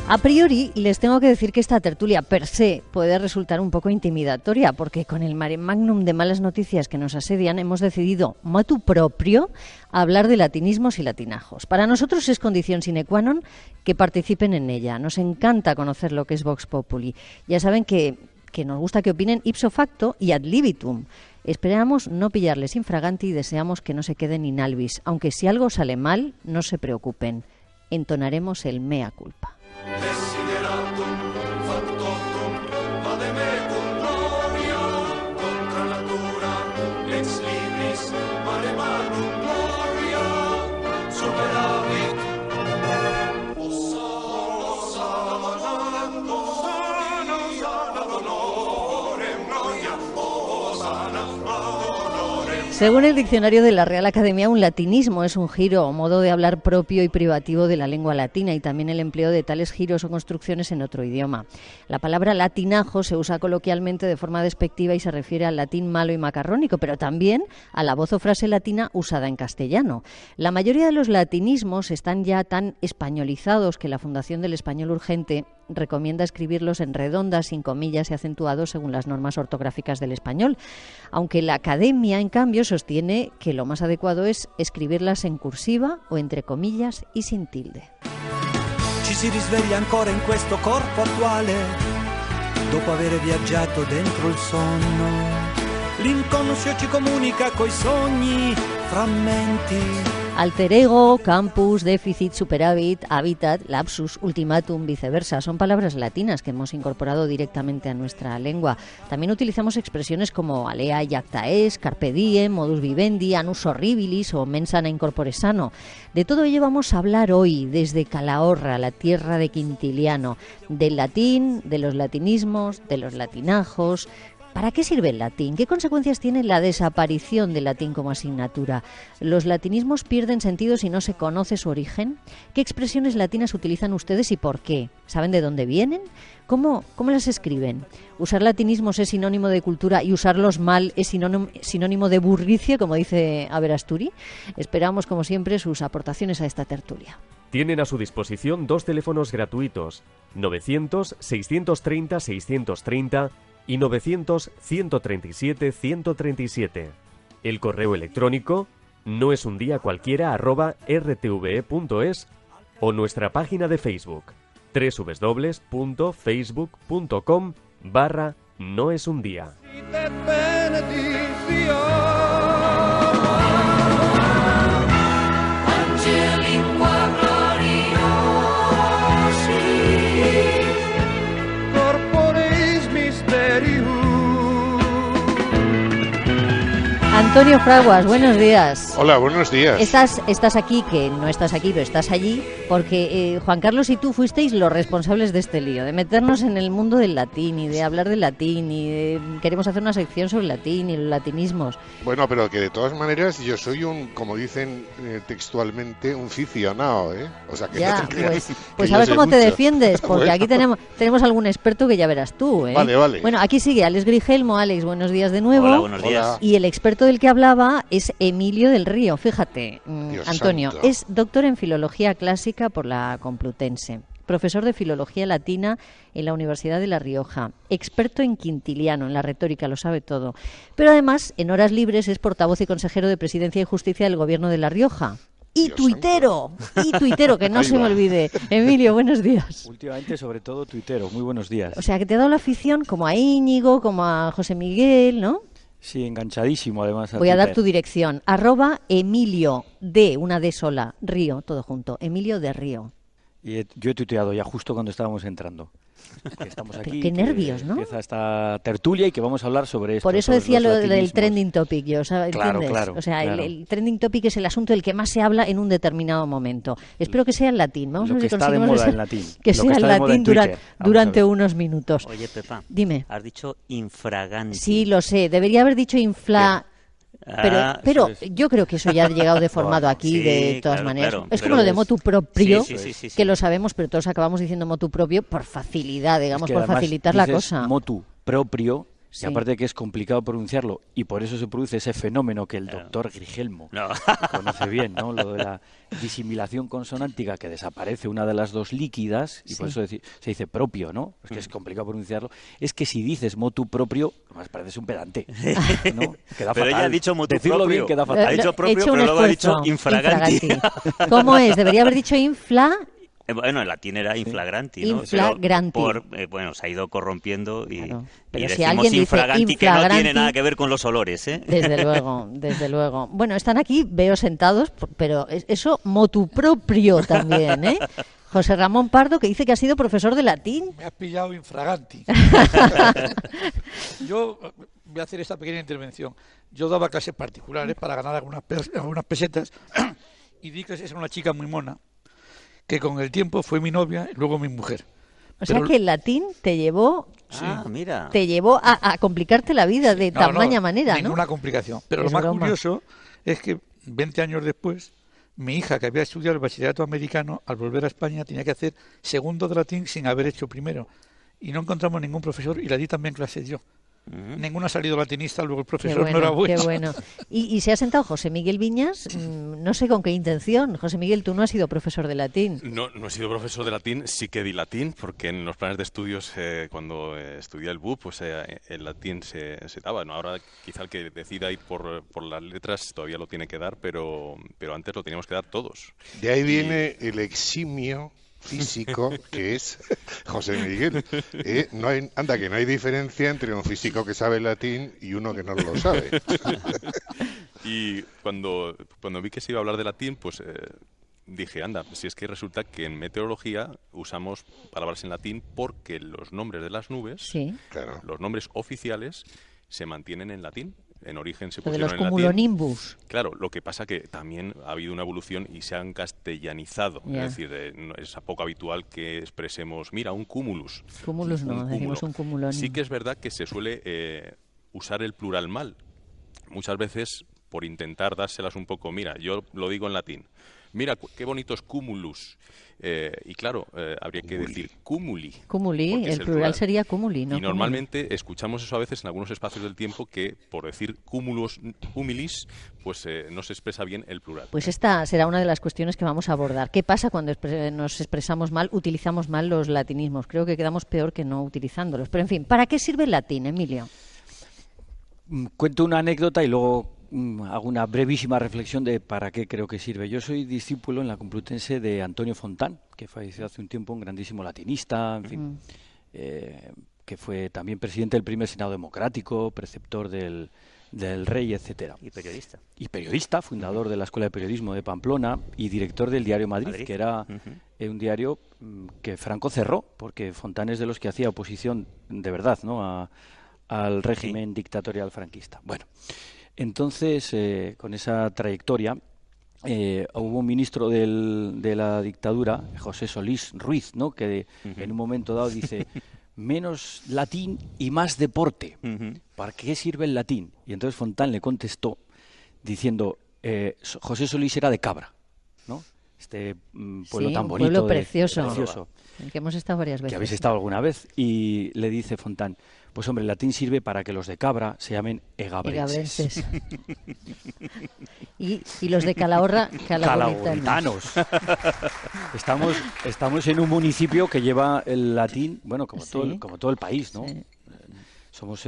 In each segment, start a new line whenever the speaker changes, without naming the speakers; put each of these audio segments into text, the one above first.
A priori, les tengo que decir que esta tertulia per se puede resultar un poco intimidatoria, porque con el mare magnum de malas noticias que nos asedian, hemos decidido, motu proprio, hablar de latinismos y latinajos. Para nosotros es condición sine qua non que participen en ella. Nos encanta conocer lo que es Vox Populi. Ya saben que nos gusta que opinen ipso facto y ad libitum. Esperamos no pillarles infraganti y deseamos que no se queden in albis, aunque si algo sale mal, no se preocupen. Entonaremos el mea culpa.
Desideratum factotum vademecum gloria contra natura ex libris mare magnum gloria superavit
Según el diccionario de la Real Academia, un latinismo es un giro o modo de hablar propio y privativo de la lengua latina y también el empleo de tales giros o construcciones en otro idioma. La palabra latinajo se usa coloquialmente de forma despectiva y se refiere al latín malo y macarrónico, pero también a la voz o frase latina usada en castellano. La mayoría de los latinismos están ya tan españolizados que la Fundación del Español Urgente recomienda escribirlos en redondas, sin comillas y acentuados según las normas ortográficas del español, aunque la Academia, en cambio, sostiene que lo más adecuado es escribirlas en cursiva o entre comillas y sin tilde.
Ci si risveglia ancora in questo corpo attuale, dopo aver viaggiato dentro il sonno. L'inconscio ci comunica coi sogni, frammenti.
Alter ego, campus, déficit, superávit, hábitat, lapsus, ultimátum, viceversa. Son palabras latinas que hemos incorporado directamente a nuestra lengua. También utilizamos expresiones como alea iacta es, carpe diem, modus vivendi, annus horribilis o mens sana in corpore sano. De todo ello vamos a hablar hoy desde Calahorra, la tierra de Quintiliano, del latín, de los latinismos, de los latinajos. ¿Para qué sirve el latín? ¿Qué consecuencias tiene la desaparición del latín como asignatura? ¿Los latinismos pierden sentido si no se conoce su origen? ¿Qué expresiones latinas utilizan ustedes y por qué? ¿Saben de dónde vienen? ¿Cómo las escriben? ¿Usar latinismos es sinónimo de cultura y usarlos mal es sinónimo de burricie, como dice Averasturi? Esperamos, como siempre, sus aportaciones a esta tertulia.
Tienen a su disposición 2 teléfonos gratuitos, 900-630-630 y 900-137-137. El correo electrónico noesundiacualquiera@rtve.es o nuestra página de Facebook www.facebook.com/noesundía.
Antonio Fraguas, buenos días.
Hola, buenos días.
Estás aquí, que no estás aquí, pero estás allí, porque Juan Carlos y tú fuisteis los responsables de este lío, de meternos en el mundo del latín y de hablar del latín y queremos hacer una sección sobre el latín y los latinismos.
Bueno, pero que de todas maneras yo soy como dicen textualmente, un ficionado, ¿eh? O sea, que
ya,
no te creas
pues
que
a ver
yo sé
cómo te
mucho.
defiendes, porque
Bueno.
aquí tenemos algún experto que ya verás tú, ¿eh?
Vale.
Bueno, aquí sigue Alex Grigelmo. Alex, buenos días de nuevo.
Hola, buenos días.
Hola.
Y el experto del que hablaba es Emilio del Río. Fíjate,
Dios
Antonio,
santo.
es doctor en Filología Clásica por la Complutense, profesor de Filología Latina en la Universidad de La Rioja, experto en quintiliano, en la retórica, lo sabe todo. Pero además, en horas libres, es portavoz y consejero de Presidencia y Justicia del Gobierno de La Rioja. Y
Dios
tuitero, que no
Ahí
se me
va.
olvide. Emilio, buenos días.
Últimamente, sobre todo, tuitero. Muy buenos días.
O sea, que te ha dado la afición como a Íñigo, como a José Miguel, ¿no?
Sí, enganchadísimo, además.
Voy a dar tu dirección. @Emilio de, una D sola, Río, todo junto. Emilio de Río.
Y yo he tuiteado ya justo cuando estábamos entrando. Que estamos aquí.
Qué
que
nervios, ¿no?
Empieza esta tertulia y que vamos a hablar sobre esto.
Por eso
sobre
decía
los
lo del
latinismos.
trending topic, yo, ¿sabes?
Claro,
¿Entiendes?
claro,
O sea,
claro.
el trending topic es el asunto del que más se habla en un determinado momento. Espero que sea en latín. Vamos
Lo
a ver
que
si
está de
conseguimos
moda en latín.
que
Lo
sea
que
en
está de moda en
latín
Twitter. Vamos a
durante
ver.
unos minutos.
Oye, Pepa,
Dime.
has dicho infraganti.
Sí, lo sé. Debería haber dicho infla... Pero
eso es.
yo creo que eso ya ha llegado deformado
Bueno,
aquí
sí,
de todas
claro,
maneras.
claro,
es
pero
como lo de motu propio,
Sí, sí.
que lo sabemos, pero todos acabamos diciendo motu propio por facilidad, digamos,
Es que
por
además
facilitar la
dices
cosa.
motu propio
Sí.
Y aparte de que es complicado pronunciarlo, y por eso se produce ese fenómeno que el doctor Grigelmo conoce bien, ¿no? Lo de la disimilación consonántica, que desaparece una de las dos líquidas, y por eso se dice propio, ¿no? Es que es complicado pronunciarlo. Es que si dices motu propio, más pareces un pedante, ¿no? Queda
pero
fatal.
ella ha dicho motu
Decirlo
propio.
bien queda fatal.
Ha dicho propio,
He hecho un
pero luego ha dicho
esfuerzo.
infraganti.
¿Cómo es? Debería haber dicho
Bueno, en latín era inflagranti, ¿no?
Inflagranti.
Bueno, se ha ido corrompiendo y,
Claro.
y
Pero si
decimos
alguien dice
infraganti, que no
inflagranti,
tiene nada que ver con los olores, ¿eh?
Desde luego, desde luego. Bueno, están aquí, veo sentados, pero eso motu propio también, ¿eh? José Ramón Pardo, que dice que ha sido profesor de latín.
Me has pillado infraganti. Yo voy a hacer esta pequeña intervención. Yo daba clases particulares para ganar algunas pesetas y di clases a una chica muy mona que con el tiempo fue mi novia y luego mi mujer.
O sea que el latín te llevó,
Mira.
te llevó a complicarte la vida de tamaña manera, ¿no?
Ninguna complicación. Pero
Es
lo más
broma.
curioso es que 20 años después, mi hija, que había estudiado el bachillerato americano, al volver a España tenía que hacer segundo de latín sin haber hecho primero. Y no encontramos ningún profesor y la di también clases yo. Ninguno ha salido latinista, luego el profesor no era bueno.
Qué bueno. Y se ha sentado José Miguel Viñas, no sé con qué intención. José Miguel, tú no has sido profesor de latín.
No he sido profesor de latín, sí que di latín, porque en los planes de estudios, cuando estudié el BUP, pues el latín se daba, ¿no? Ahora quizá el que decida ir por las letras todavía lo tiene que dar, pero antes lo teníamos que dar todos.
De ahí viene el eximio físico que es José Miguel. No hay diferencia entre un físico que sabe latín y uno que no lo sabe.
Y cuando vi que se iba a hablar de latín, pues dije, anda, si es que resulta que en meteorología usamos palabras en latín porque los nombres de las nubes,
Claro.
los nombres oficiales, se mantienen en latín. En origen se
Lo de
pusieron
los
en latín.
cumulonimbus.
Claro, lo que pasa que también ha habido una evolución y se han castellanizado.
Ya.
Es decir, no, es poco habitual que expresemos, mira, un cumulus.
Cumulus no, decimos
cúmulo.
un cumulonimbus.
Sí que es verdad que se suele usar el plural mal. Muchas veces, por intentar dárselas un poco, mira, yo lo digo en latín. Mira, qué bonitos cumulus. Y claro, habría que decir cumuli.
Cumuli,
porque es
el plural sería cumuli, ¿no?
Y normalmente escuchamos eso a veces en algunos espacios del tiempo que, por decir cumulus humilis, pues no se expresa bien el plural.
Pues esta será una de las cuestiones que vamos a abordar. ¿Qué pasa cuando nos expresamos mal, utilizamos mal los latinismos? Creo que quedamos peor que no utilizándolos. Pero en fin, ¿para qué sirve el latín, Emilio?
Cuento una anécdota y luego hago una brevísima reflexión de para qué creo que sirve. Yo soy discípulo en la Complutense de Antonio Fontán, que falleció hace un tiempo, un grandísimo latinista, en fin, que fue también presidente del primer Senado Democrático, preceptor del Rey, etcétera.
Y periodista.
Y periodista, fundador de la Escuela de Periodismo de Pamplona y director del diario Madrid, que era un diario que Franco cerró, porque Fontán es de los que hacía oposición de verdad, ¿no?, al régimen dictatorial franquista. Bueno, entonces, con esa trayectoria, hubo un ministro de la dictadura, José Solís Ruiz, ¿no?, que en un momento dado dice, menos latín y más deporte. ¿Para qué sirve el latín? Y entonces Fontán le contestó diciendo, José Solís era de Cabra, ¿no? Este pueblo tan bonito.
Pueblo precioso,
precioso,
en que hemos estado varias veces.
que habéis estado alguna vez. Y le dice Fontán, pues hombre, el latín sirve para que los de Cabra se llamen egabrenses. y
los de Calahorra, calahorritanos.
Estamos en un municipio que lleva el latín, bueno, como todo el país, ¿no? Sí. Somos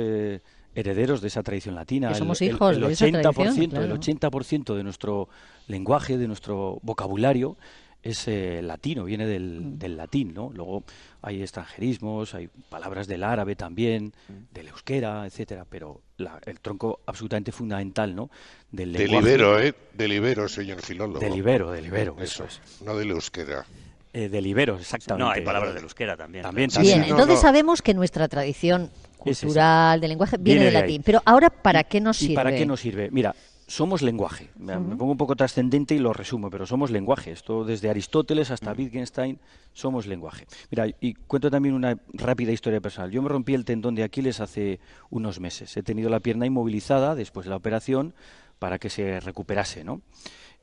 herederos de esa tradición latina.
Que somos hijos de esa tradición, claro.
El 80% de nuestro lenguaje, de nuestro vocabulario, es latino, viene del latín, ¿no? Luego hay extranjerismos, hay palabras del árabe también, del euskera, etcétera, pero el tronco absolutamente fundamental, ¿no?, del lenguaje.
Del ibero, señor filólogo.
Del ibero, eso es.
No del euskera.
Del ibero, exactamente.
No, hay palabras del euskera también.
Bien, entonces sabemos que nuestra tradición cultural, del lenguaje, viene del latín. Pero ahora, ¿para qué nos sirve?
¿Y para qué nos sirve? Mira, somos lenguaje. Me pongo un poco trascendente y lo resumo, pero somos lenguaje. Esto desde Aristóteles hasta Wittgenstein, somos lenguaje. Mira, y cuento también una rápida historia personal. Yo me rompí el tendón de Aquiles hace unos meses. He tenido la pierna inmovilizada después de la operación para que se recuperase, ¿no?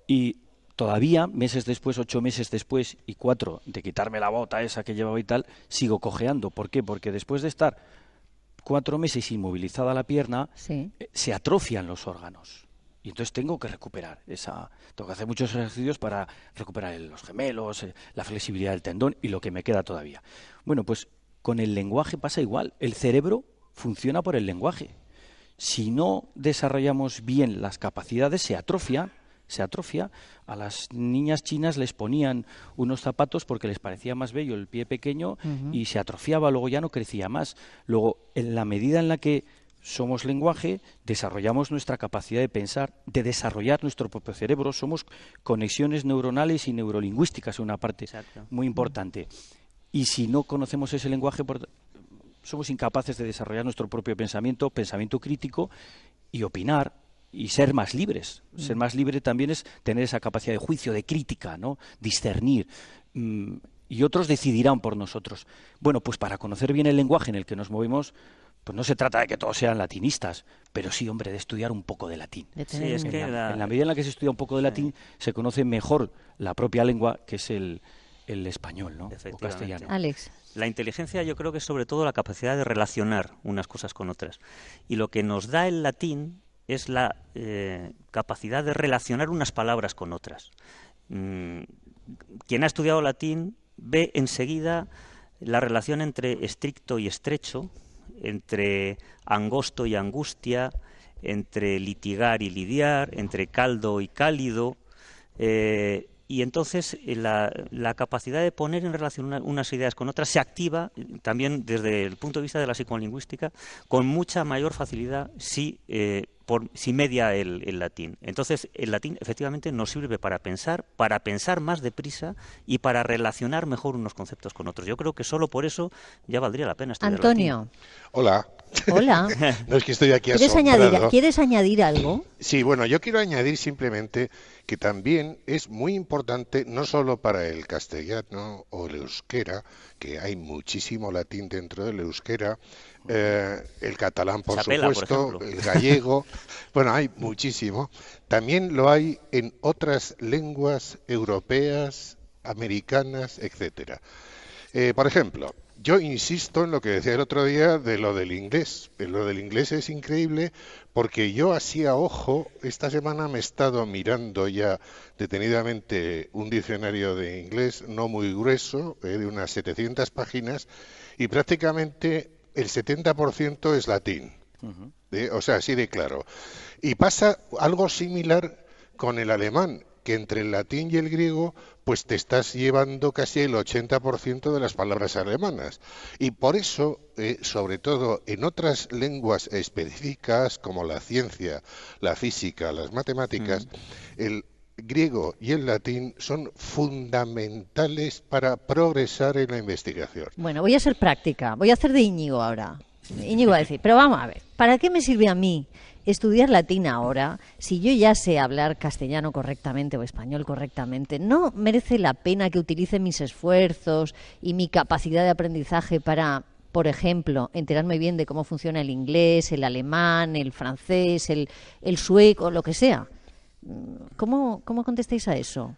Y todavía, meses después, 8 meses después y 4 de quitarme la bota esa que llevaba y tal, sigo cojeando. ¿Por qué? Porque después de estar 4 meses inmovilizada la pierna,
Sí.
se atrofian los órganos. Y entonces tengo que recuperar tengo que hacer muchos ejercicios para recuperar los gemelos, la flexibilidad del tendón y lo que me queda todavía. Bueno, pues con el lenguaje pasa igual. El cerebro funciona por el lenguaje. Si no desarrollamos bien las capacidades, se atrofia. A las niñas chinas les ponían unos zapatos porque les parecía más bello el pie pequeño y se atrofiaba, luego ya no crecía más. Luego, en la medida en la que somos lenguaje, desarrollamos nuestra capacidad de pensar, de desarrollar nuestro propio cerebro, somos conexiones neuronales y neurolingüísticas, una parte muy importante. Y si no conocemos ese lenguaje, somos incapaces de desarrollar nuestro propio pensamiento crítico y opinar y ser más libres. Ser más libre también es tener esa capacidad de juicio, de crítica, ¿no? Discernir. Y otros decidirán por nosotros. Bueno, pues para conocer bien el lenguaje en el que nos movemos, pues no se trata de que todos sean latinistas, pero sí, hombre, de estudiar un poco de latín.
Sí, es que
en la medida en la que se estudia un poco de latín, se conoce mejor la propia lengua, que es el español, ¿no? O castellano.
Alex.
La inteligencia yo creo que es sobre todo la capacidad de relacionar unas cosas con otras. Y lo que nos da el latín es la capacidad de relacionar unas palabras con otras. Quien ha estudiado latín ve enseguida la relación entre estricto y estrecho, entre angosto y angustia, entre litigar y lidiar, entre caldo y cálido, y entonces la capacidad de poner en relación unas ideas con otras se activa también desde el punto de vista de la psicolingüística con mucha mayor facilidad si media el latín. Entonces el latín efectivamente nos sirve para pensar más deprisa y para relacionar mejor unos conceptos con otros. Yo creo que solo por eso ya valdría la pena estudiar
Antonio.
latín.
Hola.
Hola.
No, es que estoy aquí asombrado.
¿Quieres añadir algo?
Sí, bueno, yo quiero añadir simplemente que también es muy importante, no solo para el castellano o el euskera, que hay muchísimo latín dentro del euskera, el catalán, por supuesto, el gallego, bueno, hay muchísimo. También lo hay en otras lenguas europeas, americanas, etcétera. Por ejemplo, yo insisto en lo que decía el otro día de lo del inglés. Lo del inglés es increíble porque yo así a ojo, esta semana me he estado mirando ya detenidamente un diccionario de inglés no muy grueso, de unas 700 páginas, y prácticamente el 70% es latín. O sea, así de claro. Y pasa algo similar con el alemán, que entre el latín y el griego pues te estás llevando casi el 80% de las palabras alemanas. Y por eso, sobre todo en otras lenguas específicas como la ciencia, la física, las matemáticas, el griego y el latín son fundamentales para progresar en la investigación.
Bueno, voy a ser práctica, voy a hacer de Íñigo ahora. Íñigo va a decir, pero vamos a ver, ¿para qué me sirve a mí estudiar latín ahora si yo ya sé hablar castellano correctamente o español correctamente? ¿No merece la pena que utilice mis esfuerzos y mi capacidad de aprendizaje para, por ejemplo, enterarme bien de cómo funciona el inglés, el alemán, el francés, el sueco, lo que sea? ¿Cómo contestáis a eso?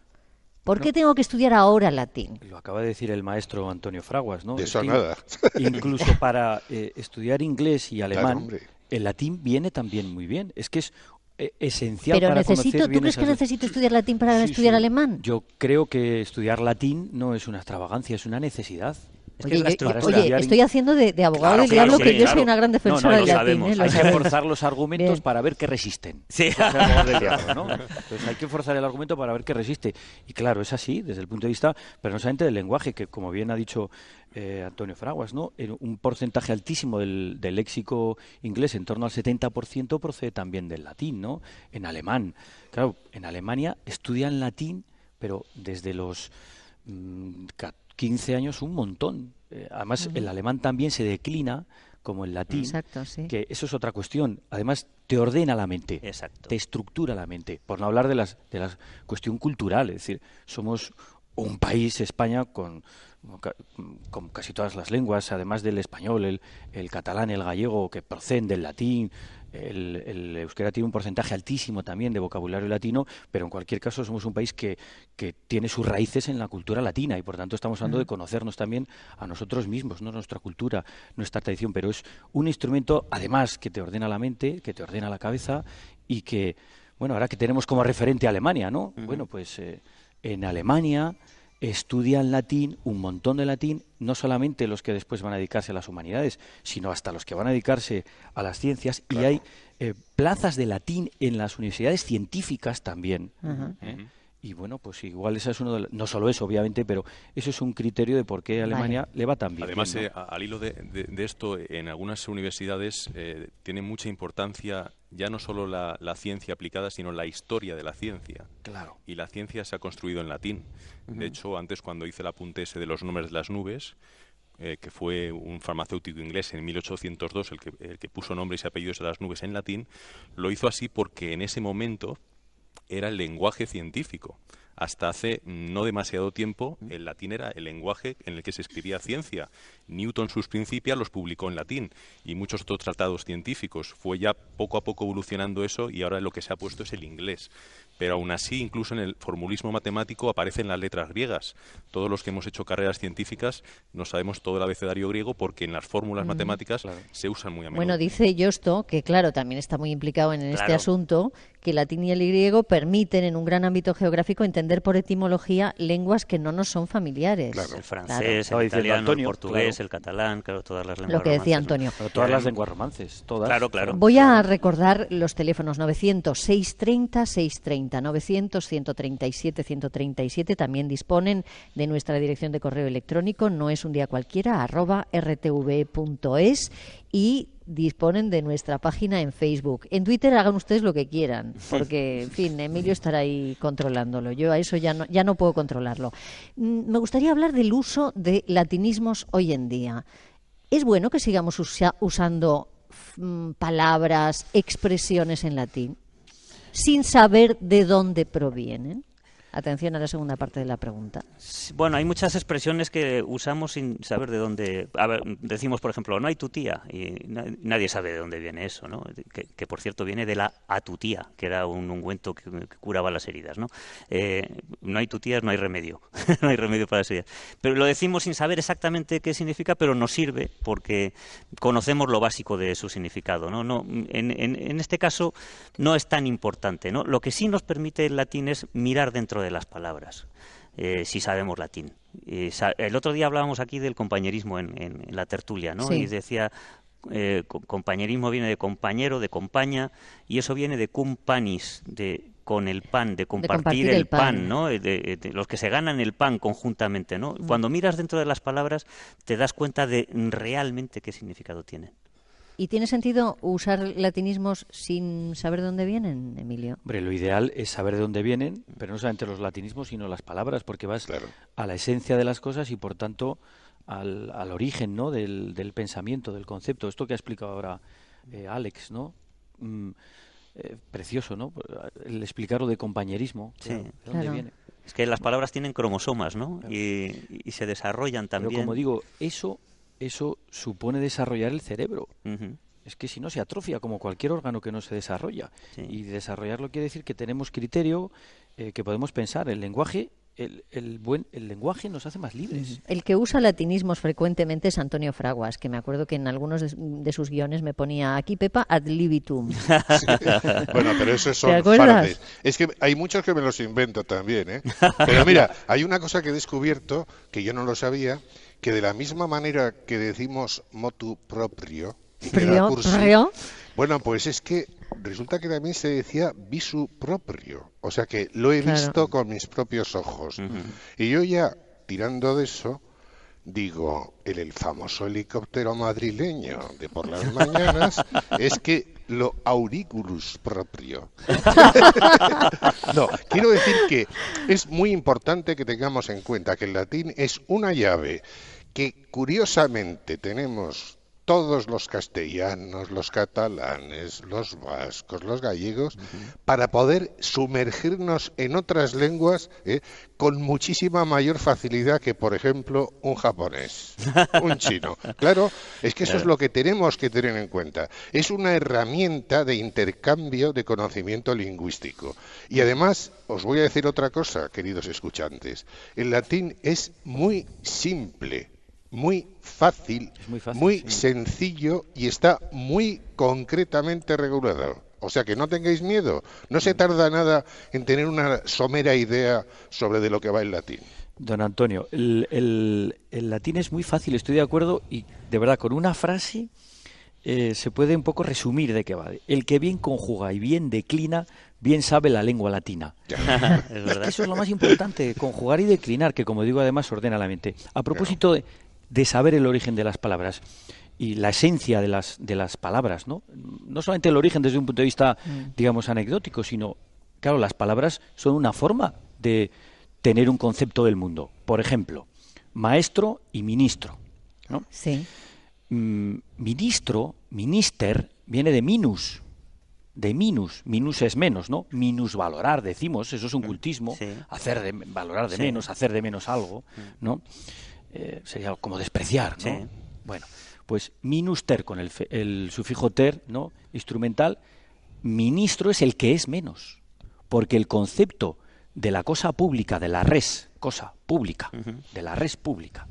¿Por qué tengo que estudiar ahora latín?
Lo acaba de decir el maestro Antonio Fraguas, ¿no?
De eso nada.
Incluso para estudiar inglés y alemán,
claro,
el latín viene también muy bien. Es que es esencial
pero
para
necesito,
conocer bien
¿tú crees que necesito estudiar latín para estudiar alemán?
Yo creo que estudiar latín no es una extravagancia, es una necesidad.
Oye, estoy haciendo de abogado del diablo, que yo soy una gran defensora del latín.
Hay que forzar los argumentos para ver que resisten.
Sí.
Entonces hay que forzar el argumento para ver que resiste. Y claro, es así desde el punto de vista, pero no solamente del lenguaje, que como bien ha dicho Antonio Fraguas, ¿no? Un porcentaje altísimo del léxico inglés, en torno al 70%, procede también del latín, ¿no? En alemán. Claro, en Alemania estudian latín, pero desde los 15 años un montón. Además, el alemán también se declina como el latín.
Exacto, sí.
Que eso es otra cuestión. Además, te ordena la mente.
Exacto.
Te estructura la mente. Por no hablar de la cuestión cultural. Es decir, somos un país, España, con casi todas las lenguas, además del español, el catalán, el gallego, que proceden del latín. El euskera tiene un porcentaje altísimo también de vocabulario latino, pero en cualquier caso somos un país que tiene sus raíces en la cultura latina y por tanto estamos hablando de conocernos también a nosotros mismos, ¿no? Nuestra cultura, nuestra tradición, pero es un instrumento además que te ordena la mente, que te ordena la cabeza y que, bueno, ahora que tenemos como referente a Alemania, ¿no? Bueno, pues en Alemania estudian latín, un montón de latín, no solamente los que después van a dedicarse a las humanidades, sino hasta los que van a dedicarse a las ciencias, y hay plazas de latín en las universidades científicas también. Y bueno, pues igual ese es uno de no solo eso, obviamente, pero eso es un criterio de por qué a Alemania le va tan bien.
Además,
¿no?
Al hilo de esto, en algunas universidades tiene mucha importancia ya no solo la ciencia aplicada, sino la historia de la ciencia.
Claro.
Y la ciencia se ha construido en latín. De hecho, antes cuando hice el apunte ese de los nombres de las nubes, que fue un farmacéutico inglés en 1802 el que puso nombres y apellidos a las nubes en latín, lo hizo así porque en ese momento era el lenguaje científico. Hasta hace no demasiado tiempo el latín era el lenguaje en el que se escribía ciencia. Newton sus Principia los publicó en latín y muchos otros tratados científicos. Fue ya poco a poco evolucionando eso y ahora lo que se ha puesto es el inglés. Pero aún así, incluso en el formulismo matemático aparecen las letras griegas. Todos los que hemos hecho carreras científicas no sabemos todo el abecedario griego porque en las fórmulas matemáticas se usan muy a menudo.
Bueno, dice Josto, que claro, también está muy implicado en este asunto, que el latín y el griego permiten en un gran ámbito geográfico entender por etimología lenguas que no nos son familiares.
Claro. El francés, el italiano, Antonio, el portugués, el catalán, todas las lenguas
lo que decía
romances.
Antonio.
Pero todas las lenguas romances, todas.
Claro.
Voy a recordar los teléfonos 900-630-630, 900-137-137. También disponen de nuestra dirección de correo electrónico, no es un día cualquiera, @rtv.es, y disponen de nuestra página en Facebook. En Twitter hagan ustedes lo que quieran, porque, en fin, Emilio estará ahí controlándolo. Yo a eso ya no puedo controlarlo. Me gustaría hablar del uso de latinismos hoy en día. ¿Es bueno que sigamos usando palabras, expresiones en latín, sin saber de dónde provienen? Atención a la segunda parte de la pregunta.
Bueno, hay muchas expresiones que usamos sin saber de dónde. A ver, decimos, por ejemplo, no hay tu tía, y nadie sabe de dónde viene eso, ¿no? Que por cierto viene de la atutía, que era un ungüento que curaba las heridas, ¿no? No hay tu tía, no hay remedio, no hay remedio para las heridas. Pero lo decimos sin saber exactamente qué significa, pero nos sirve porque conocemos lo básico de su significado, ¿no? En este caso no es tan importante, ¿no? Lo que sí nos permite el latín es mirar dentro de las palabras, si sabemos latín. El otro día hablábamos aquí del compañerismo en la tertulia, ¿no? Sí. Y decía, compañerismo viene de compañero, de compaña, y eso viene de cum panis, con el pan, de compartir el pan, ¿no? De los que se ganan el pan conjuntamente, ¿no? Cuando miras dentro de las palabras te das cuenta de realmente qué significado tienen.
¿Y tiene sentido usar latinismos sin saber de dónde vienen, Emilio?
Hombre, lo ideal es saber de dónde vienen, pero no solamente los latinismos, sino las palabras, porque vas a la esencia de las cosas y, por tanto, al origen, ¿no? del pensamiento, del concepto. Esto que ha explicado ahora Alex, ¿no? Precioso, ¿no? El explicarlo de compañerismo.
Sí,
¿de dónde viene? Es
que las palabras tienen cromosomas, ¿no? Claro. Y se desarrollan también.
Pero como digo, eso supone desarrollar el cerebro.
Uh-huh.
Es que si no se atrofia como cualquier órgano que no se desarrolla.
Sí.
Y desarrollarlo quiere decir que tenemos criterio, que podemos pensar. El lenguaje, el lenguaje nos hace más libres.
El que usa latinismos frecuentemente es Antonio Fraguas, que me acuerdo que en algunos de sus guiones me ponía aquí Pepa ad libitum.
Sí. Bueno, pero esos son fardes. Es que hay muchos que me los invento también, ¿eh? Pero mira, hay una cosa que he descubierto, que yo no lo sabía, que de la misma manera que decimos motu proprio, bueno, pues es que resulta que también se decía visu proprio, o sea que lo he visto con mis propios ojos. Uh-huh. Y yo ya, tirando de eso, digo, el famoso helicóptero madrileño de por las mañanas es que lo auriculus propio. No, quiero decir que es muy importante que tengamos en cuenta que el latín es una llave que curiosamente tenemos todos los castellanos, los catalanes, los vascos, los gallegos, para poder sumergirnos en otras lenguas con muchísima mayor facilidad que, por ejemplo, un japonés, un chino. Claro, es que eso es lo que tenemos que tener en cuenta. Es una herramienta de intercambio de conocimiento lingüístico. Y además, os voy a decir otra cosa, queridos escuchantes. El latín es muy simple, muy fácil, muy sencillo y está muy concretamente regulado. O sea que no tengáis miedo, no se tarda nada en tener una somera idea sobre de lo que va el latín.
Don Antonio, el latín es muy fácil, estoy de acuerdo, y de verdad con una frase se puede un poco resumir de qué va. El que bien conjuga y bien declina, bien sabe la lengua latina. Es que eso es lo más importante, conjugar y declinar, que como digo además ordena la mente. A propósito de saber el origen de las palabras y la esencia de las palabras, ¿no? No solamente el origen desde un punto de vista, digamos, anecdótico, sino, claro, las palabras son una forma de tener un concepto del mundo. Por ejemplo, maestro y ministro, ¿no?
Sí.
Ministro, minister, viene de minus. Minus es menos, ¿no? Minusvalorar, decimos, eso es un cultismo, valorar de menos, hacer de menos algo, ¿no? Sería como despreciar, ¿no? Sí. Bueno, pues minuster con el sufijo ter, ¿no? Instrumental, ministro es el que es menos, porque el concepto de la cosa pública, de la res, cosa pública, de la res pública,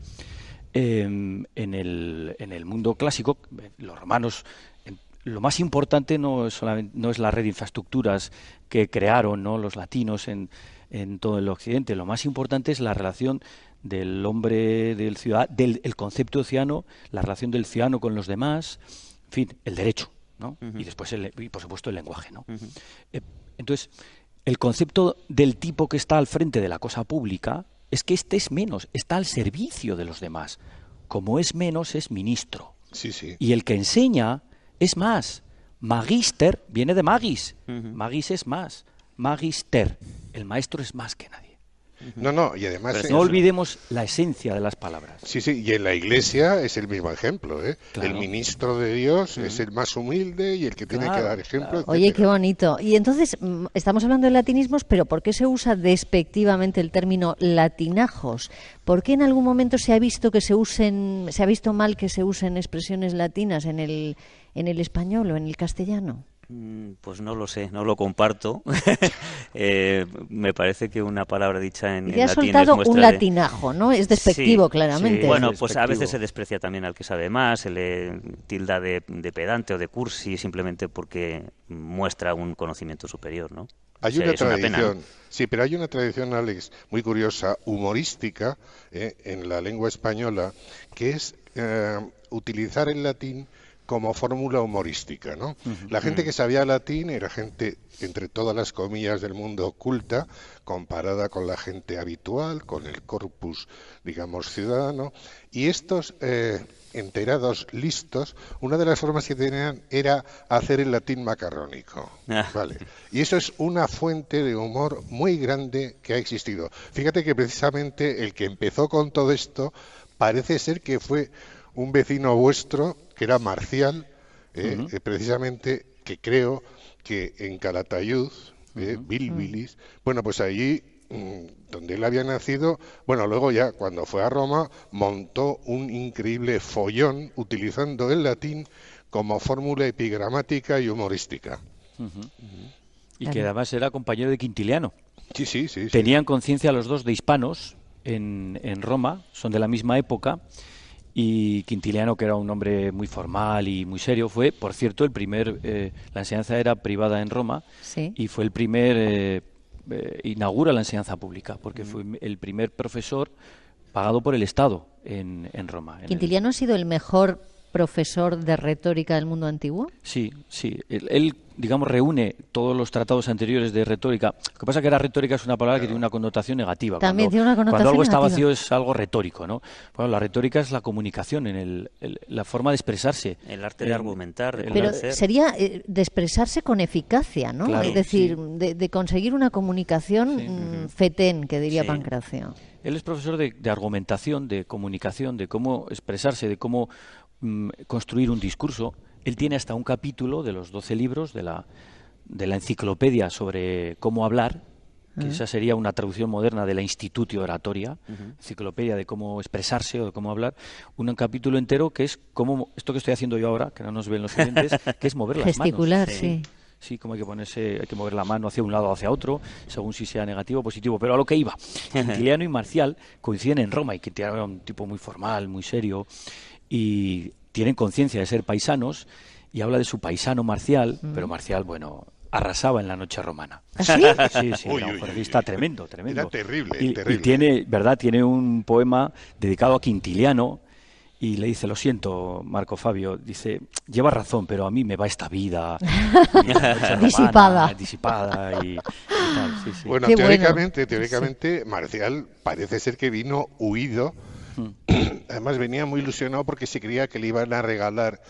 en el mundo clásico, los romanos, lo más importante no es la red de infraestructuras que crearon, ¿no?, los latinos en todo el occidente. Lo más importante es la relación del hombre, del ciudadano, el concepto de ciudadano, la relación del ciudadano con los demás, en fin, el derecho, ¿no? Y después, y por supuesto, el lenguaje, ¿no? Entonces, el concepto del tipo que está al frente de la cosa pública es que este es menos, está al servicio de los demás. Como es menos, es ministro.
Sí, sí.
Y el que enseña es más. Magister viene de magis. Magis es más. Magister. El maestro es más que nadie.
No, y además...
Pero no olvidemos la esencia de las palabras.
Sí, y en la Iglesia es el mismo ejemplo, ¿eh? Claro. El ministro de Dios es el más humilde y el que tiene que dar ejemplo.
Oye, qué bonito. Y entonces, estamos hablando de latinismos, pero ¿por qué se usa despectivamente el término latinajos? ¿Por qué en algún momento se ha visto mal que se usen expresiones latinas en el español o en el castellano?
Pues no lo sé, no lo comparto. Me parece que una palabra dicha en latín es muestra...
ha soltado un latinajo, ¿no? Es despectivo, claramente.
Sí, bueno, pues a veces se desprecia también al que sabe más, se le tilda de pedante o de cursi simplemente porque muestra un conocimiento superior, ¿no?
Hay una tradición, sí, pero hay una tradición, Alex, muy curiosa, humorística, en la lengua española, que es utilizar el latín como fórmula humorística, ¿no? La gente que sabía latín era gente, entre todas las comillas del mundo, culta, comparada con la gente habitual, con el corpus, digamos, ciudadano, y estos enterados, listos, una de las formas que tenían era hacer el latín macarrónico, ¿vale? Y eso es una fuente de humor muy grande que ha existido. Fíjate que precisamente el que empezó con todo esto parece ser que fue un vecino vuestro, que era Marcial, precisamente, que creo que en Calatayud, Bilbilis, bueno, pues allí donde él había nacido, bueno, luego ya cuando fue a Roma montó un increíble follón utilizando el latín como fórmula epigramática y humorística.
Y que además era compañero de Quintiliano.
Sí.
Tenían conciencia los dos de hispanos en Roma, son de la misma época. Y Quintiliano, que era un hombre muy formal y muy serio, fue, por cierto, la enseñanza era privada en Roma, y fue el primer, inaugura la enseñanza pública, porque fue el primer profesor pagado por el Estado en Roma.
¿Quintiliano ha sido el mejor profesor de retórica del mundo antiguo?
Sí. Él, digamos, reúne todos los tratados anteriores de retórica. Lo que pasa es que la retórica es una palabra que tiene una connotación negativa.
También tiene una connotación
negativa. Cuando algo
negativa.
está vacío es algo retórico, ¿no? Bueno, la retórica es la comunicación, la forma de expresarse.
El arte de argumentar, de
convencer. Pero sería de expresarse con eficacia, ¿no?
Claro,
es decir, de conseguir una comunicación fetén, que diría Pancracio.
Él es profesor de argumentación, de comunicación, de cómo expresarse, de cómo construir un discurso. Él tiene hasta un capítulo de los 12 libros de la enciclopedia sobre cómo hablar, que esa sería una traducción moderna de la Institutio Oratoria, enciclopedia de cómo expresarse o de cómo hablar, un capítulo entero que es como esto que estoy haciendo yo ahora, que no nos ven los oyentes, que es mover las manos.
Gesticular, sí.
Sí, como hay que mover la mano hacia un lado o hacia otro, según si sea negativo o positivo. Pero a lo que iba, Quintiliano y Marcial coinciden en Roma, y Quintiliano era un tipo muy formal, muy serio, y tienen conciencia de ser paisanos, y habla de su paisano Marcial, pero Marcial, bueno, arrasaba en la noche romana.
¿Ah, sí?
Sí, era un jornalista tremendo.
Era terrible,
y tiene un poema dedicado a Quintiliano, y le dice: lo siento, Marco Fabio, dice, lleva razón, pero a mí me va esta vida disipada y tal. Sí.
Bueno,
Qué
teóricamente, Marcial parece ser que vino huido. Además venía muy ilusionado porque se creía que le iban a regalar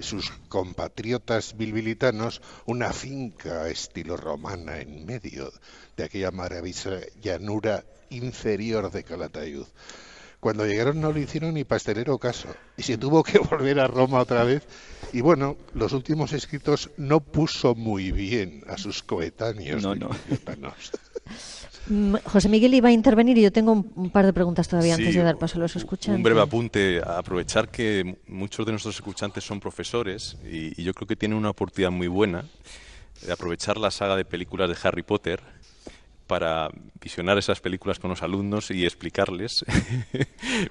sus compatriotas bilbilitanos una finca estilo romana en medio de aquella maravillosa llanura inferior de Calatayud. Cuando llegaron no le hicieron ni pastelero caso y se tuvo que volver a Roma otra vez. Y bueno, los últimos escritos no puso muy bien a sus coetáneos bilbilitanos.
José Miguel iba a intervenir y yo tengo un par de preguntas todavía antes de dar paso a los escuchantes.
Un breve apunte, aprovechar que muchos de nuestros escuchantes son profesores y yo creo que tienen una oportunidad muy buena de aprovechar la saga de películas de Harry Potter para visionar esas películas con los alumnos y explicarles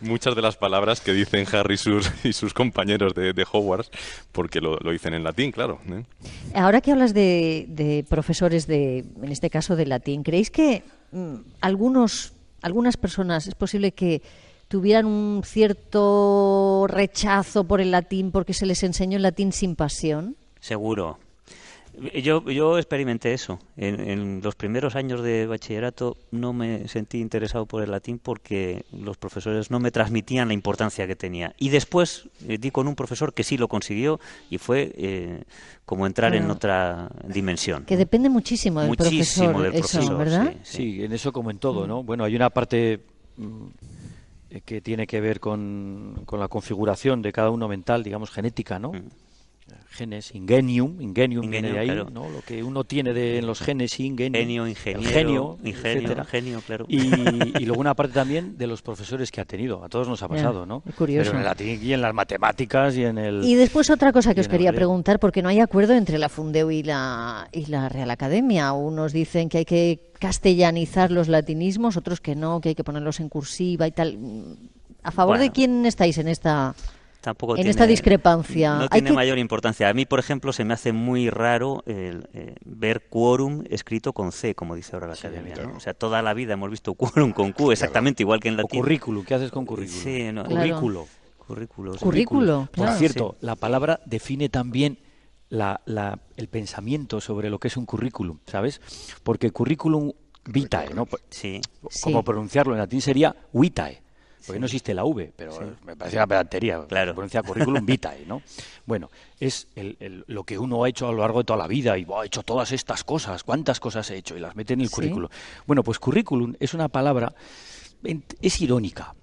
muchas de las palabras que dicen Harry y sus compañeros de Hogwarts, porque lo dicen en latín, claro.
Ahora que hablas de profesores, en este caso de latín, ¿creéis que algunas personas es posible que tuvieran un cierto rechazo por el latín porque se les enseñó el latín sin pasión?
Seguro. Yo experimenté eso. En los primeros años de bachillerato no me sentí interesado por el latín porque los profesores no me transmitían la importancia que tenía. Y después di con un profesor que sí lo consiguió y fue como entrar en otra dimensión.
Que depende muchísimo del profesor,
eso,
¿verdad?
Sí, en eso como en todo, ¿no? Bueno, hay una parte que tiene que ver con la configuración de cada uno mental, digamos, genética, ¿no? Genes, ingenium viene de ahí,
claro.
¿no? Lo que uno tiene en los genes, ingenio,
ingenio,
etcétera.
claro.
Y luego una parte también de los profesores que ha tenido, a todos nos ha pasado, ¿no?
Curioso.
Pero en el latín y en las matemáticas y en el...
Y después otra cosa que os quería preguntar, porque no hay acuerdo entre la Fundeu y la Real Academia. Unos dicen que hay que castellanizar los latinismos, otros que no, que hay que ponerlos en cursiva y tal. ¿A favor de quién estáis en esta discrepancia?
No tiene mayor importancia. A mí, por ejemplo, se me hace muy raro ver quórum escrito con C, como dice ahora la Academia.
Claro.
¿no? O sea, toda la vida hemos visto quórum con Q, exactamente igual que en latín.
O currículo, ¿qué haces con currículo?
Sí, no,
Currículo.
Currículo,
Por
claro.
cierto, la palabra define también el pensamiento sobre lo que es un currículum, ¿sabes? Porque currículum vitae, ¿no?
Sí.
Como pronunciarlo en latín sería vitae. Porque no existe la V, pero me parece una pedantería.
Claro.
Se pronuncia currículum vitae, ¿no? Bueno, es lo que uno ha hecho a lo largo de toda la vida y ha hecho todas estas cosas. ¿Cuántas cosas he hecho? Y las mete en el currículum. Bueno, pues currículum es una palabra, es irónica,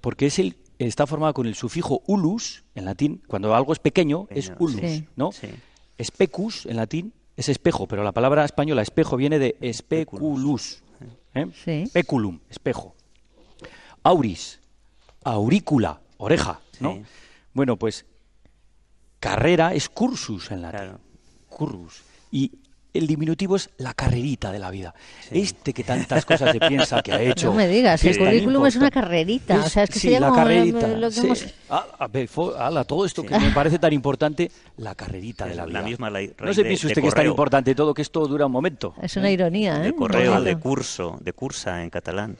porque está formada con el sufijo ulus, en latín, cuando algo es pequeño, es ulus, ¿no?
Sí.
Specus, en latín, es espejo, pero la palabra española espejo viene de speculus. Speculum, espejo. Auris, aurícula, oreja, ¿no?
Sí.
Bueno, pues carrera es cursus en latín.
Claro.
Cursus. Y el diminutivo es la carrerita de la vida. Que tantas cosas se piensa que ha hecho.
No me digas, el
tan
currículum es
importante.
una carrerita. O sea, es que
sí,
sería
la
como
carrerita.
lo que hemos...
Todo esto que me parece tan importante, la carrerita de la vida.
La misma
no se piense usted que es tan importante todo, que esto dura un momento.
Es una ironía,
De correo, de cursa en catalán.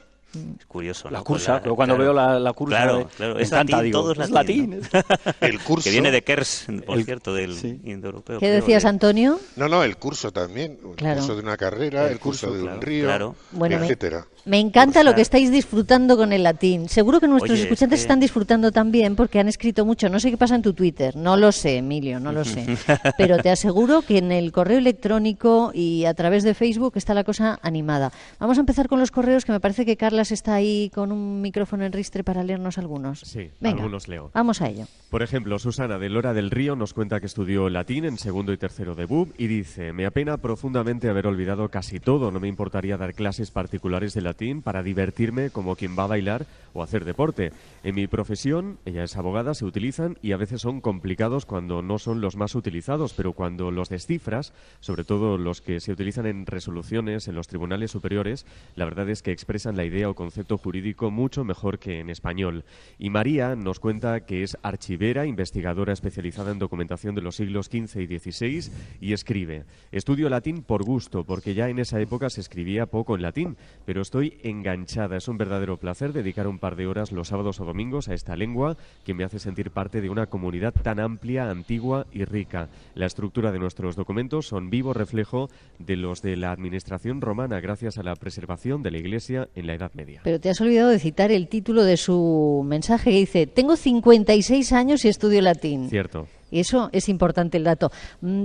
Es curioso, ¿no?
La cursa, pero cuando veo la cursa,
claro,
me
es
encanta,
latín,
digo,
todo es
latín.
El curso.
Que viene de Kers, por cierto, del indoeuropeo.
¿Qué decías, Antonio?
No, el curso también. El curso de una carrera, el curso de un río,
Bueno,
etcétera.
Me encanta lo que estáis disfrutando con el latín. Seguro que nuestros escuchantes están disfrutando también porque han escrito mucho. No sé qué pasa en tu Twitter, no lo sé, Emilio, no lo sé. Pero te aseguro que en el correo electrónico y a través de Facebook está la cosa animada. Vamos a empezar con los correos, que me parece que Carla Douglas está ahí con un micrófono en ristre para leernos algunos.
Sí,
venga,
algunos leo.
Vamos a ello.
Por ejemplo, Susana de Lora del Río nos cuenta que estudió latín en segundo y tercero de BUP y dice: me apena profundamente haber olvidado casi todo. No me importaría dar clases particulares de latín para divertirme como quien va a bailar o hacer deporte. En mi profesión, ella es abogada, se utilizan y a veces son complicados cuando no son los más utilizados, pero cuando los descifras, sobre todo los que se utilizan en resoluciones en los tribunales superiores, la verdad es que expresan la idea o concepto jurídico mucho mejor que en español. Y María nos cuenta que es archivera, investigadora especializada en documentación de los siglos XV y XVI y escribe: estudio latín por gusto, porque ya en esa época se escribía poco en latín, pero estoy enganchada. Es un verdadero placer dedicar un par de horas los sábados o domingos a esta lengua que me hace sentir parte de una comunidad tan amplia, antigua y rica. La estructura de nuestros documentos son vivo reflejo de los de la administración romana, gracias a la preservación de la Iglesia en la Edad Media.
Pero te has olvidado de citar el título de su mensaje, que dice: tengo 56 años y estudio latín.
Cierto.
Y eso es importante, el dato.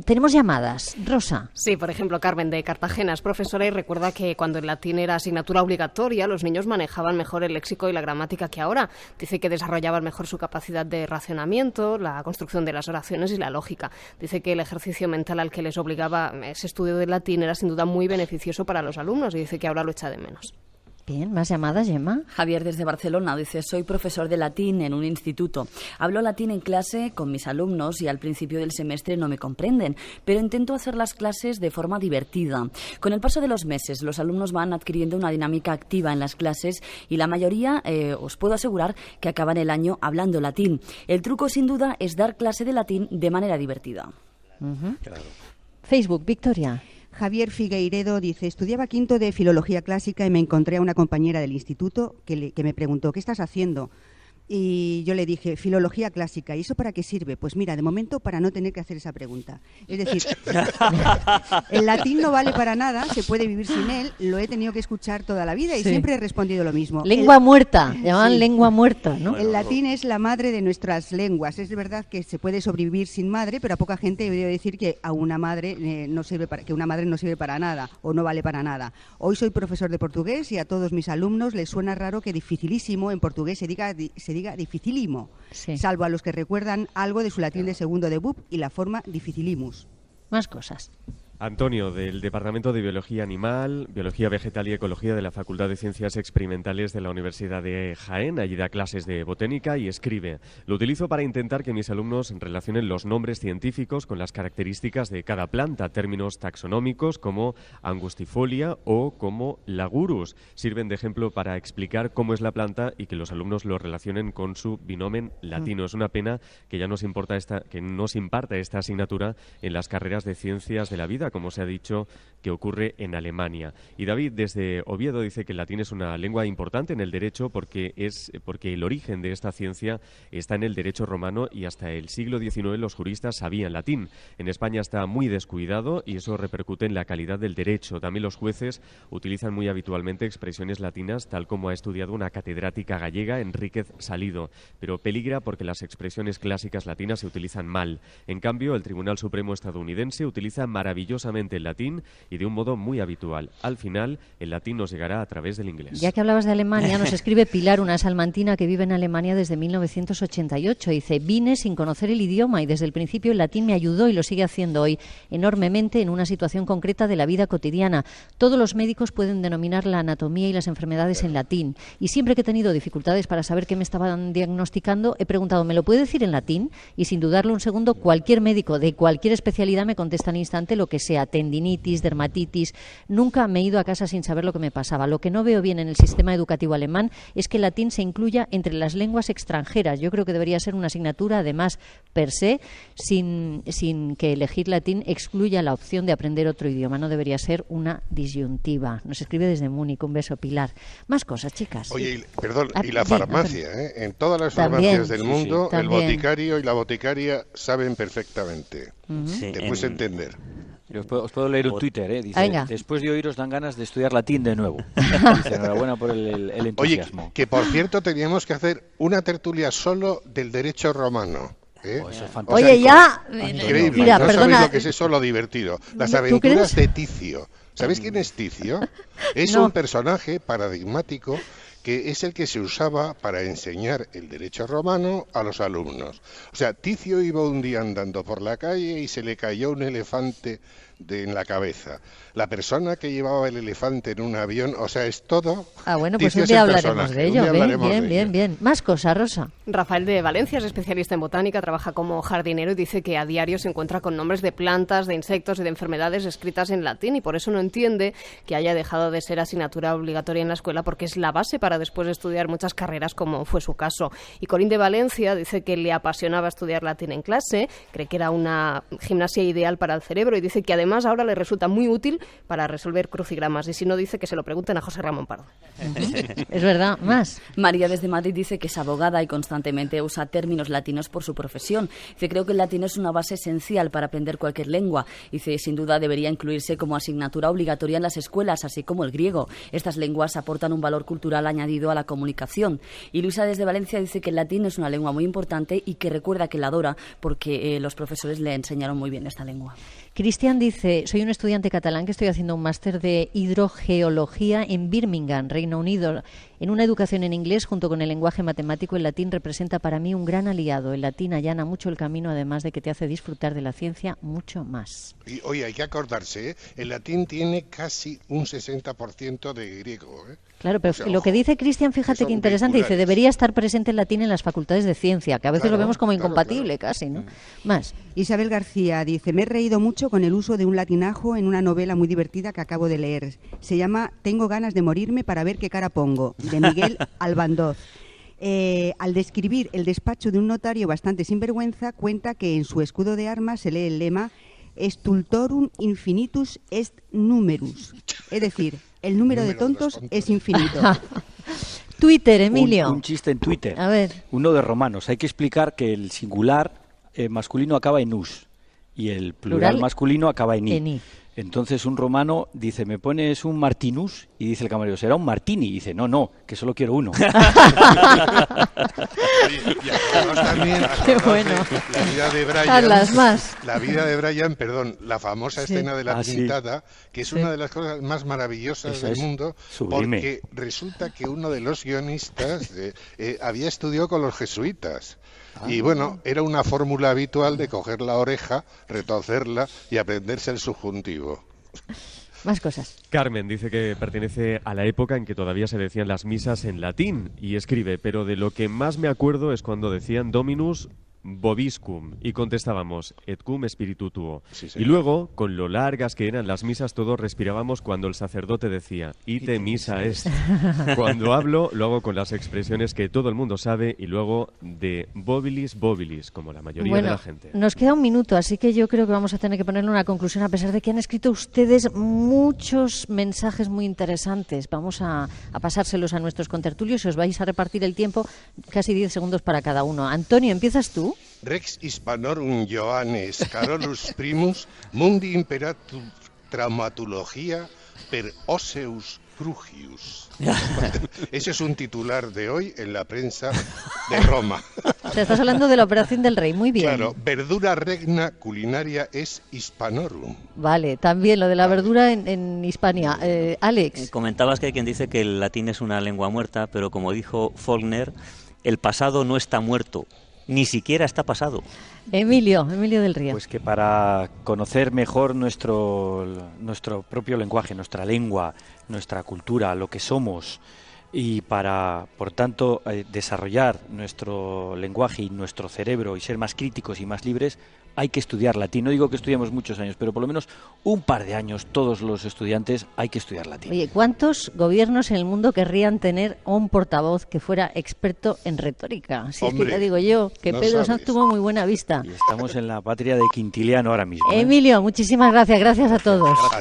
Tenemos llamadas. Rosa.
Sí, por ejemplo, Carmen de Cartagena es profesora y recuerda que cuando el latín era asignatura obligatoria, los niños manejaban mejor el léxico y la gramática que ahora. Dice que desarrollaban mejor su capacidad de racionamiento, la construcción de las oraciones y la lógica. Dice que el ejercicio mental al que les obligaba ese estudio del latín era sin duda muy beneficioso para los alumnos y dice que ahora lo echa de menos.
Bien, ¿más llamadas, Gemma?
Javier desde Barcelona dice: soy profesor de latín en un instituto. Hablo latín en clase con mis alumnos y al principio del semestre no me comprenden, pero intento hacer las clases de forma divertida. Con el paso de los meses, los alumnos van adquiriendo una dinámica activa en las clases y la mayoría, os puedo asegurar, que acaban el año hablando latín. El truco, sin duda, es dar clase de latín de manera divertida.
Claro. Facebook, Victoria.
Javier Figueiredo dice: estudiaba quinto de Filología Clásica y me encontré a una compañera del instituto que me preguntó: ¿qué estás haciendo? Y yo le dije: Filología Clásica. ¿Y eso para qué sirve? Pues mira, de momento para no tener que hacer esa pregunta. Es decir, el latín no vale para nada, se puede vivir sin él, lo he tenido que escuchar toda la vida y siempre he respondido lo mismo.
Lengua muerta, llamaban lengua muerta, ¿no?
El latín es la madre de nuestras lenguas. Es verdad que se puede sobrevivir sin madre, pero a poca gente he oído decir que a una madre no sirve para nada o no vale para nada. Hoy soy profesor de portugués y a todos mis alumnos les suena raro que dificilísimo en portugués se diga dificilimo, salvo a los que recuerdan algo de su latín de segundo de BUP y la forma dificilimus.
Más cosas.
Antonio, del Departamento de Biología Animal, Biología Vegetal y Ecología de la Facultad de Ciencias Experimentales de la Universidad de Jaén. Allí da clases de botánica y escribe: lo utilizo para intentar que mis alumnos relacionen los nombres científicos con las características de cada planta. Términos taxonómicos como angustifolia o como lagurus sirven de ejemplo para explicar cómo es la planta y que los alumnos lo relacionen con su binomen latino. Es una pena que ya no se imparta esta asignatura en las carreras de Ciencias de la Vida, como se ha dicho que ocurre en Alemania. Y David, desde Oviedo, dice que el latín es una lengua importante en el derecho porque el origen de esta ciencia está en el derecho romano y hasta el siglo XIX los juristas sabían latín. En España está muy descuidado y eso repercute en la calidad del derecho. También los jueces utilizan muy habitualmente expresiones latinas, tal como ha estudiado una catedrática gallega, Enríquez Salido, pero peligra porque las expresiones clásicas latinas se utilizan mal. En cambio, el Tribunal Supremo estadounidense utiliza maravillosamente el latín y de un modo muy habitual. Al final, el latín nos llegará a través del inglés.
Ya que hablabas de Alemania, nos escribe Pilar, una salmantina que vive en Alemania desde 1988. Dice: vine sin conocer el idioma y desde el principio el latín me ayudó y lo sigue haciendo hoy enormemente en una situación concreta de la vida cotidiana. Todos los médicos pueden denominar la anatomía y las enfermedades en latín. Y siempre que he tenido dificultades para saber qué me estaban diagnosticando, he preguntado: ¿me lo puede decir en latín? Y sin dudarlo un segundo, cualquier médico de cualquier especialidad me contesta al instante lo que sea: tendinitis, dermatitis. Nunca me he ido a casa sin saber lo que me pasaba. Lo que no veo bien en el sistema educativo alemán es que el latín se incluya entre las lenguas extranjeras. Yo creo que debería ser una asignatura, además, per se, sin que elegir latín excluya la opción de aprender otro idioma. No debería ser una disyuntiva. Nos escribe desde Múnich. Un beso, Pilar. Más cosas, chicas.
Oye, perdón, y la farmacia, en todas las farmacias del mundo, el boticario y la boticaria saben perfectamente. Te puedes entender.
Os puedo leer un Twitter, dice: después de oíros dan ganas de estudiar latín de nuevo. Dice: enhorabuena por el entusiasmo.
Oye, que por cierto teníamos que hacer una tertulia solo del derecho romano.
Eso es fantástico.
Oye, ya...
Increíble,
mira,
no
perdona.
sabéis lo que es eso, lo divertido. Las aventuras de Ticio. ¿Sabéis quién es Ticio? Es un personaje paradigmático que es el que se usaba para enseñar el derecho romano a los alumnos. O sea, Ticio iba un día andando por la calle y se le cayó un elefante en la cabeza. La persona que llevaba el elefante en un avión, o sea, es todo.
Bueno, pues
Ticio
un día
es el
hablaremos
personaje,
de
un día
ello.
hablaremos de ello.
Bien. Más cosas, Rosa.
Rafael de Valencia es especialista en botánica, trabaja como jardinero y dice que a diario se encuentra con nombres de plantas, de insectos y de enfermedades escritas en latín y por eso no entiende que haya dejado de ser asignatura obligatoria en la escuela porque es la base para después estudiar muchas carreras como fue su caso. Y Corín de Valencia dice que le apasionaba estudiar latín en clase, cree que era una gimnasia ideal para el cerebro y dice que además ahora le resulta muy útil para resolver crucigramas y si no dice que se lo pregunten a José Ramón Pardo.
Es verdad, más.
María desde Madrid dice que es abogada y constantemente usa términos latinos por su profesión. Dice, creo que el latín es una base esencial para aprender cualquier lengua. Dice, sin duda debería incluirse como asignatura obligatoria en las escuelas, así como el griego. Estas lenguas aportan un valor cultural añadido a la comunicación. Y Luisa desde Valencia dice que el latín es una lengua muy importante y que recuerda que la adora porque los profesores le enseñaron muy bien esta lengua.
Cristian dice, soy un estudiante catalán que estoy haciendo un máster de hidrogeología en Birmingham, Reino Unido. En una educación en inglés, junto con el lenguaje matemático, el latín representa para mí un gran aliado. El latín allana mucho el camino, además de que te hace disfrutar de la ciencia mucho más.
Y, oye, hay que acordarse, el latín tiene casi un 60% de griego.
Claro, pero
o sea,
lo que dice Cristian, fíjate qué interesante, dice, debería estar presente el latín en las facultades de ciencia, que a veces lo vemos como incompatible casi, ¿no? Más.
Isabel García dice, me he reído mucho con el uso de un latinajo en una novela muy divertida que acabo de leer. Se llama Tengo ganas de morirme para ver qué cara pongo, de Miguel Albandoz. Al describir el despacho de un notario bastante sinvergüenza, cuenta que en su escudo de armas se lee el lema Stultorum infinitus est numerus, es decir, el número de tontos es infinito.
Twitter, Emilio.
Un chiste en Twitter.
A ver.
Uno de romanos. Hay que explicar que el singular masculino acaba en us y el plural masculino acaba en i. Entonces un romano dice, ¿me pones un martinus? Y dice el camarero, ¿será un martini? Y dice, no, que solo quiero uno.
Qué bueno.
La vida de Brian,
Carlas, más.
La vida de Brian, perdón, la famosa escena de la pintada, que es una de las cosas más maravillosas del mundo,
sublime.
Porque resulta que uno de los guionistas había estudiado con los jesuitas. Y bueno, era una fórmula habitual de coger la oreja, retorcerla y aprenderse el subjuntivo.
Más cosas.
Carmen dice que pertenece a la época en que todavía se decían las misas en latín y escribe, pero de lo que más me acuerdo es cuando decían Dominus Vobiscum y contestábamos et cum spiritu tuo. Sí, y luego, con lo largas que eran las misas, todos respirábamos cuando el sacerdote decía ite misa est. Cuando hablo, lo hago con las expresiones que todo el mundo sabe y luego de bobilis bobilis, como la mayoría de la gente.
Nos queda un minuto, así que yo creo que vamos a tener que ponerle una conclusión, a pesar de que han escrito ustedes muchos mensajes muy interesantes. Vamos a pasárselos a nuestros contertulios y os vais a repartir el tiempo, casi 10 segundos para cada uno. Antonio, ¿empiezas tú?
Rex Hispanorum Johannes Carolus Primus Mundi Imperatur Traumatologia per Osseus Crugius. Ese es un titular de hoy en la prensa de Roma.
Te estás hablando de la operación del rey, muy bien.
Claro, verdura regna culinaria es Hispanorum.
Vale, también lo de la verdura en Hispania. Alex.
Comentabas que hay quien dice que el latín es una lengua muerta, pero como dijo Faulkner, el pasado no está muerto. Ni siquiera está pasado.
Emilio del Río.
Pues que para conocer mejor nuestro propio lenguaje, nuestra lengua, nuestra cultura, lo que somos, y para, por tanto, desarrollar nuestro lenguaje y nuestro cerebro y ser más críticos y más libres, hay que estudiar latín. No digo que estudiemos muchos años, pero por lo menos un par de años todos los estudiantes hay que estudiar latín.
Oye, ¿cuántos gobiernos en el mundo querrían tener un portavoz que fuera experto en retórica? Si
Hombre,
es que te digo yo, que
no
Pedro
sabes.
Sanz tuvo muy buena vista.
Y estamos en la patria de Quintiliano ahora mismo.
Emilio, muchísimas gracias a todos.